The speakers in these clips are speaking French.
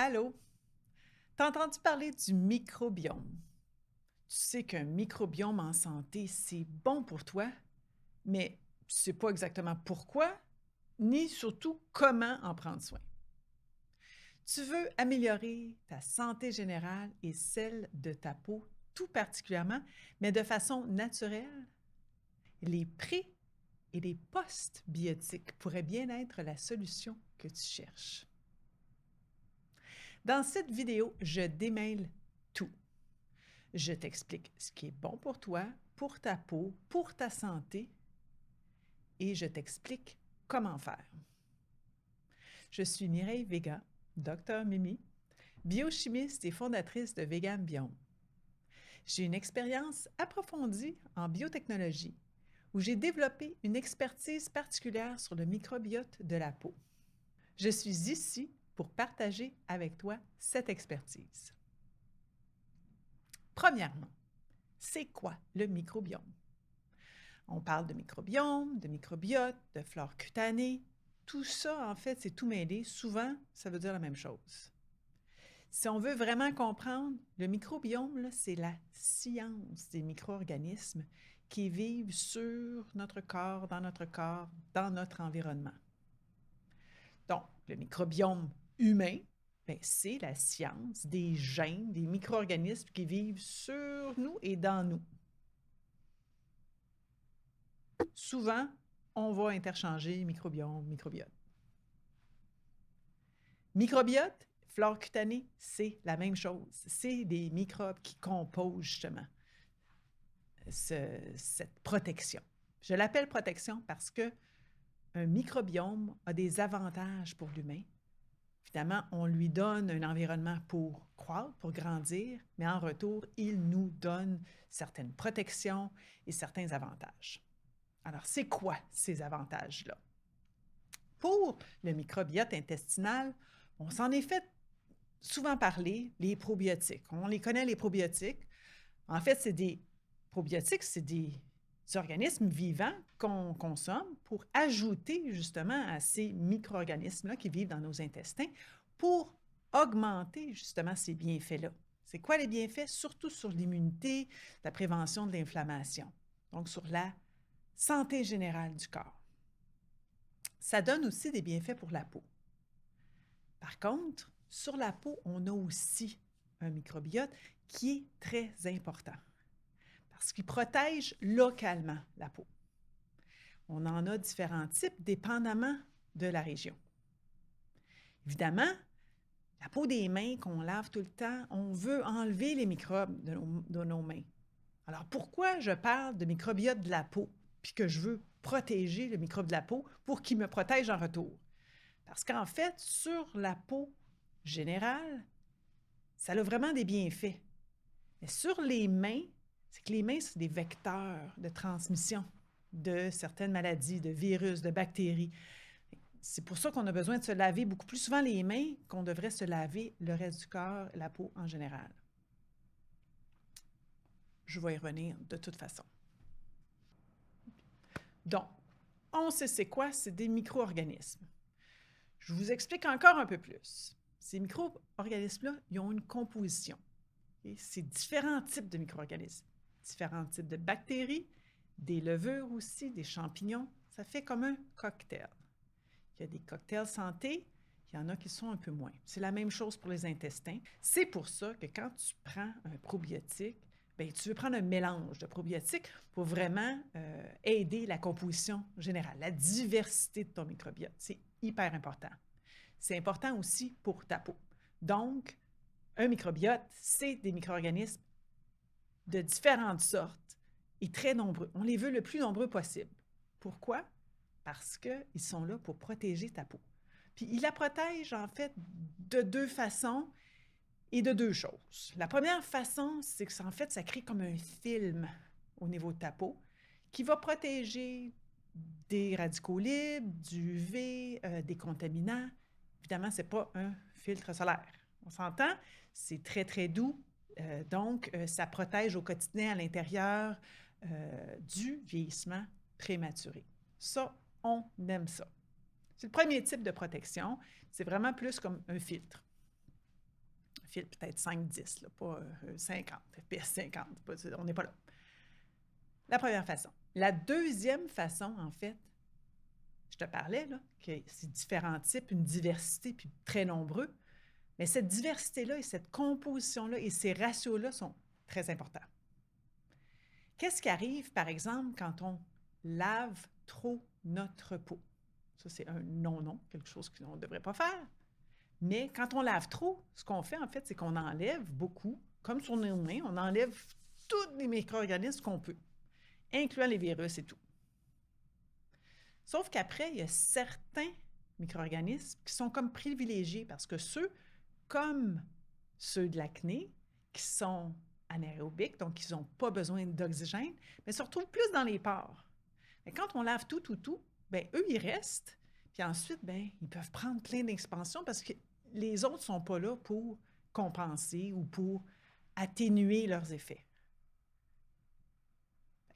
Allô? T'as entendu parler du microbiome? Tu sais qu'un microbiome en santé, c'est bon pour toi, mais tu sais pas exactement pourquoi, ni surtout comment en prendre soin. Tu veux améliorer ta santé générale et celle de ta peau tout particulièrement, mais de façon naturelle? Les pré- et les post-biotiques pourraient bien être la solution que tu cherches. Dans cette vidéo, je démêle tout. Je t'explique ce qui est bon pour toi, pour ta peau, pour ta santé, et je t'explique comment faire. Je suis Mireille Vega, docteur Mimi, biochimiste et fondatrice de Vegan Biome. J'ai une expérience approfondie en biotechnologie où j'ai développé une expertise particulière sur le microbiote de la peau. Je suis ici pour partager avec toi cette expertise. Premièrement, c'est quoi le microbiome? On parle de microbiome, de microbiote, de flore cutanée. Tout ça, en fait, c'est tout mêlé. Souvent, ça veut dire la même chose. Si on veut vraiment comprendre, le microbiome, c'est la science des micro-organismes qui vivent sur notre corps, dans notre environnement. Donc, le microbiome humain, ben, c'est la science des gènes, des micro-organismes qui vivent sur nous et dans nous. Souvent, on va interchanger microbiome, microbiote. Microbiote, flore cutanée, c'est la même chose. C'est des microbes qui composent justement cette protection. Je l'appelle protection parce que un microbiome a des avantages pour l'humain. Évidemment, on lui donne un environnement pour croître, pour grandir, mais en retour, il nous donne certaines protections et certains avantages. Alors, c'est quoi ces avantages-là? Pour le microbiote intestinal, on s'en est fait souvent parler, les probiotiques. On les connaît, les probiotiques. En fait, c'est des probiotiques, c'est des organismes vivants qu'on consomme pour ajouter justement à ces micro-organismes-là qui vivent dans nos intestins pour augmenter justement ces bienfaits-là. C'est quoi les bienfaits? Surtout sur l'immunité, la prévention de l'inflammation, donc sur la santé générale du corps. Ça donne aussi des bienfaits pour la peau. Par contre, sur la peau, on a aussi un microbiote qui est très important parce qu'il protège localement la peau. On en a différents types dépendamment de la région. Évidemment, la peau des mains qu'on lave tout le temps, on veut enlever les microbes de nos mains. Alors pourquoi je parle de microbiote de la peau puis que je veux protéger le microbe de la peau pour qu'il me protège en retour? Parce qu'en fait, sur la peau générale, ça a vraiment des bienfaits. Mais sur les mains, c'est que les mains, c'est des vecteurs de transmission de certaines maladies, de virus, de bactéries. C'est pour ça qu'on a besoin de se laver beaucoup plus souvent les mains qu'on devrait se laver le reste du corps, la peau en général. Je vais y revenir de toute façon. Donc, on sait c'est quoi? C'est des micro-organismes. Je vous explique encore un peu plus. Ces micro-organismes-là, ils ont une composition. Okay? C'est différents types de micro-organismes, différents types de bactéries, des levures aussi, des champignons. Ça fait comme un cocktail. Il y a des cocktails santé, il y en a qui sont un peu moins. C'est la même chose pour les intestins. C'est pour ça que quand tu prends un probiotique, bien, tu veux prendre un mélange de probiotiques pour vraiment aider la composition générale, la diversité de ton microbiote. C'est hyper important. C'est important aussi pour ta peau. Donc, un microbiote, c'est des micro-organismes de différentes sortes et très nombreux. On les veut le plus nombreux possible. Pourquoi? Parce qu'ils sont là pour protéger ta peau. Puis ils la protègent en fait de deux façons et de deux choses. La première façon, c'est que en fait, ça crée comme un film au niveau de ta peau qui va protéger des radicaux libres, du UV, des contaminants. Évidemment, ce n'est pas un filtre solaire. On s'entend? C'est très, très doux. Donc, ça protège au quotidien à l'intérieur du vieillissement prématuré. Ça, on aime ça. C'est le premier type de protection. C'est vraiment plus comme un filtre. file peut-être 5-10, là, pas 50, FPS 50, on n'est pas là. La première façon. La deuxième façon, en fait, je te parlais, là, que c'est différents types, une diversité, puis très nombreux, mais cette diversité-là et cette composition-là et ces ratios-là sont très importants. Qu'est-ce qui arrive, par exemple, quand on lave trop notre peau? Ça, c'est un non-non, quelque chose qu'on ne devrait pas faire. Mais quand on lave trop, ce qu'on fait, en fait, c'est qu'on enlève beaucoup, comme sur nos mains, on enlève tous les micro-organismes qu'on peut, incluant les virus et tout. Sauf qu'après, il y a certains micro-organismes qui sont comme privilégiés parce que ceux, comme ceux de l'acné, qui sont anaérobiques, donc ils n'ont pas besoin d'oxygène, mais se retrouvent plus dans les pores. Mais quand on lave tout, bien, eux, ils restent, puis ensuite, bien, ils peuvent prendre plein d'expansion parce que les autres ne sont pas là pour compenser ou pour atténuer leurs effets.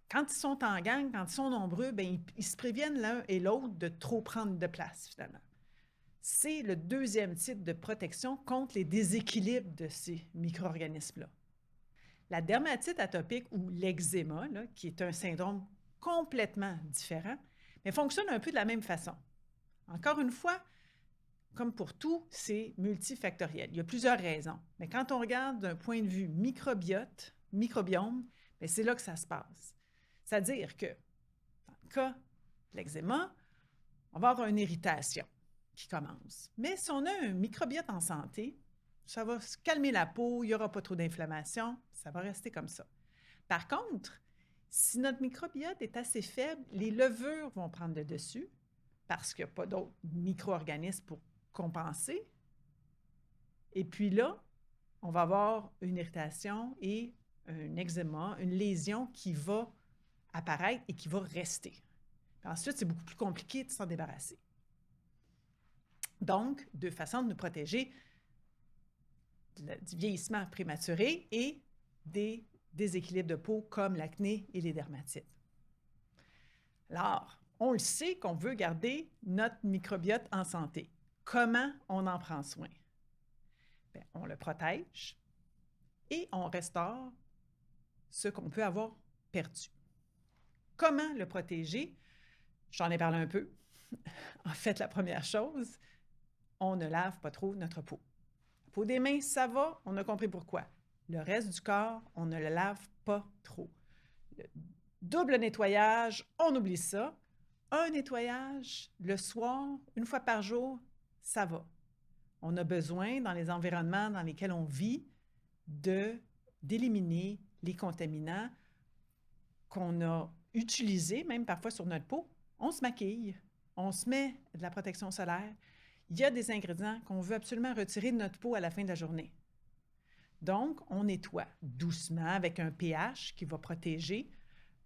Quand ils sont en gang, quand ils sont nombreux, bien, ils se préviennent l'un et l'autre de trop prendre de place, finalement. C'est le deuxième type de protection contre les déséquilibres de ces micro-organismes-là. La dermatite atopique ou l'eczéma, là, qui est un syndrome complètement différent, mais fonctionne un peu de la même façon. Encore une fois, comme pour tout, c'est multifactoriel. Il y a plusieurs raisons. Mais quand on regarde d'un point de vue microbiome, bien, c'est là que ça se passe. C'est-à-dire que, dans le cas de l'eczéma, on va avoir une irritation qui commence. Mais si on a un microbiote en santé, ça va se calmer la peau, il n'y aura pas trop d'inflammation, ça va rester comme ça. Par contre, si notre microbiote est assez faible, les levures vont prendre le dessus parce qu'il n'y a pas d'autres micro-organismes pour compenser. Et puis là, on va avoir une irritation et un eczéma, une lésion qui va apparaître et qui va rester. Puis ensuite, c'est beaucoup plus compliqué de s'en débarrasser. Donc, deux façons de nous protéger du vieillissement prématuré et des déséquilibres de peau comme l'acné et les dermatites. Alors, on le sait qu'on veut garder notre microbiote en santé. Comment on en prend soin? Bien, on le protège et on restaure ce qu'on peut avoir perdu. Comment le protéger? J'en ai parlé un peu. En fait, la première chose, on ne lave pas trop notre peau. La peau des mains, ça va, on a compris pourquoi. Le reste du corps, on ne le lave pas trop. Le double nettoyage, on oublie ça. Un nettoyage le soir, une fois par jour, ça va. On a besoin, dans les environnements dans lesquels on vit, d'éliminer les contaminants qu'on a utilisés, même parfois sur notre peau. On se maquille, on se met de la protection solaire. Il y a des ingrédients qu'on veut absolument retirer de notre peau à la fin de la journée. Donc, on nettoie doucement avec un pH qui va protéger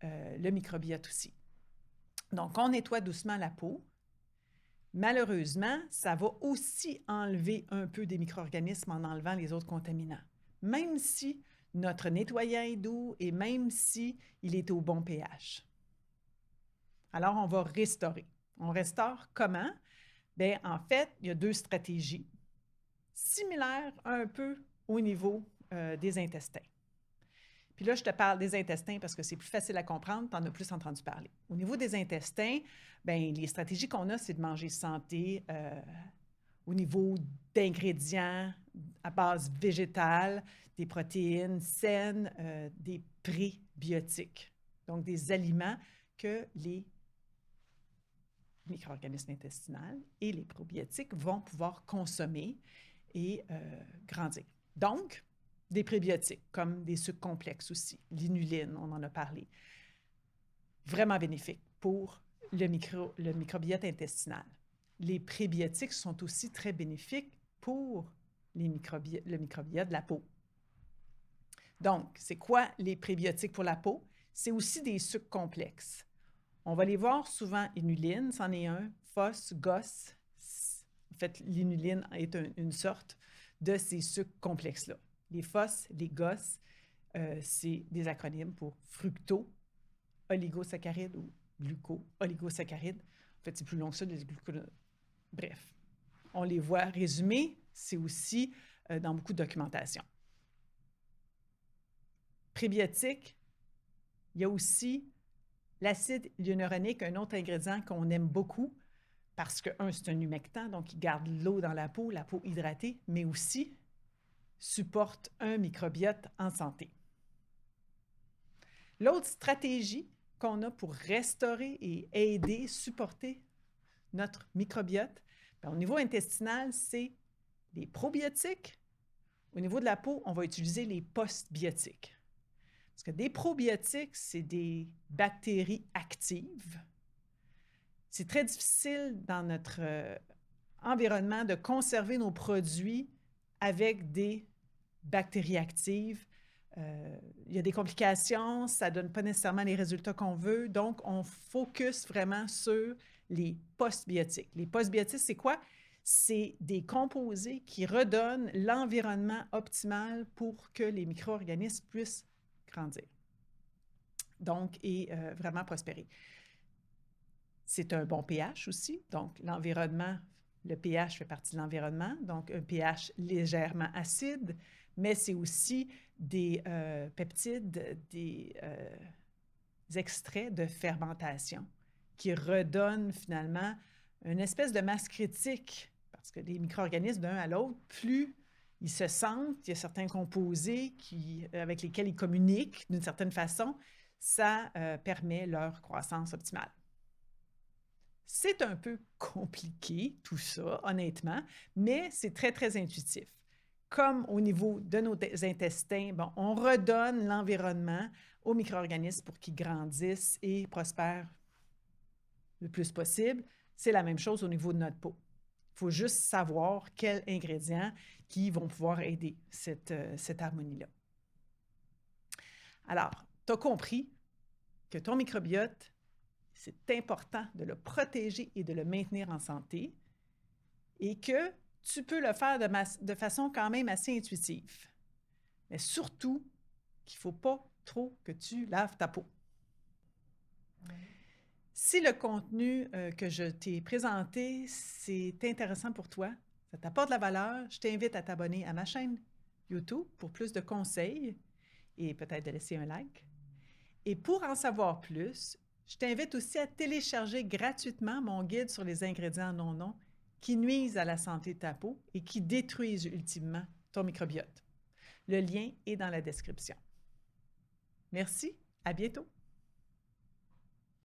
le microbiote aussi. Donc, on nettoie doucement la peau. Malheureusement, ça va aussi enlever un peu des micro-organismes en enlevant les autres contaminants. Même si notre nettoyant est doux et même si il est au bon pH. Alors, on va restaurer. On restaure comment? Bien, en fait, il y a deux stratégies similaires un peu au niveau des intestins. Puis là, je te parle des intestins parce que c'est plus facile à comprendre, tu en as plus entendu parler. Au niveau des intestins, bien, les stratégies qu'on a, c'est de manger santé au niveau d'ingrédients à base végétale, des protéines saines, des prébiotiques, donc des aliments que les micro-organismes intestinaux et les probiotiques vont pouvoir consommer et grandir. Donc, des prébiotiques, comme des sucres complexes aussi, l'inuline, on en a parlé. Vraiment bénéfique pour le microbiote intestinal. Les prébiotiques sont aussi très bénéfiques pour le microbiote de la peau. Donc, c'est quoi les prébiotiques pour la peau? C'est aussi des sucres complexes. On va les voir souvent, inuline, c'en est un, phos, gos. En fait, l'inuline est une sorte de ces sucres complexes-là. Les phos, les gos, c'est des acronymes pour fructo, oligosaccharides ou gluco-oligosaccharides. En fait, c'est plus long que ça, les gluco... Bref, on les voit résumés. C'est aussi dans beaucoup de documentation. Prébiotiques, il y a aussi l'acide hyaluronique, un autre ingrédient qu'on aime beaucoup parce que, c'est un humectant, donc il garde l'eau dans la peau hydratée, mais aussi supporte un microbiote en santé. L'autre stratégie qu'on a pour restaurer et aider, supporter notre microbiote, au niveau intestinal, c'est les probiotiques. Au niveau de la peau, on va utiliser les postbiotiques. Parce que des probiotiques, c'est des bactéries actives. C'est très difficile dans notre environnement de conserver nos produits avec des bactéries actives. Il y a des complications, ça ne donne pas nécessairement les résultats qu'on veut. Donc, on focus vraiment sur les postbiotiques. Les postbiotiques, c'est quoi? C'est des composés qui redonnent l'environnement optimal pour que les micro-organismes puissent grandir. Donc, et vraiment prospérer. C'est un bon pH aussi. Donc, l'environnement, le pH fait partie de l'environnement. Donc, un pH légèrement acide, mais c'est aussi des peptides, des extraits de fermentation qui redonnent finalement une espèce de masse critique parce que les micro-organismes d'un à l'autre, plus ils se sentent, il y a certains composés avec lesquels ils communiquent d'une certaine façon, ça permet leur croissance optimale. C'est un peu compliqué, tout ça, honnêtement, mais c'est très, très intuitif. Comme au niveau de nos intestins, on redonne l'environnement aux micro-organismes pour qu'ils grandissent et prospèrent le plus possible. C'est la même chose au niveau de notre peau. Il faut juste savoir quels ingrédients qui vont pouvoir aider cette harmonie-là. Alors, tu as compris que ton microbiote, c'est important de le protéger et de le maintenir en santé et que tu peux le faire de façon quand même assez intuitive. Mais surtout qu'il ne faut pas trop que tu laves ta peau. Si le contenu que je t'ai présenté, c'est intéressant pour toi, ça t'apporte de la valeur, je t'invite à t'abonner à ma chaîne YouTube pour plus de conseils et peut-être de laisser un like. Et pour en savoir plus, je t'invite aussi à télécharger gratuitement mon guide sur les ingrédients non qui nuisent à la santé de ta peau et qui détruisent ultimement ton microbiote. Le lien est dans la description. Merci, à bientôt!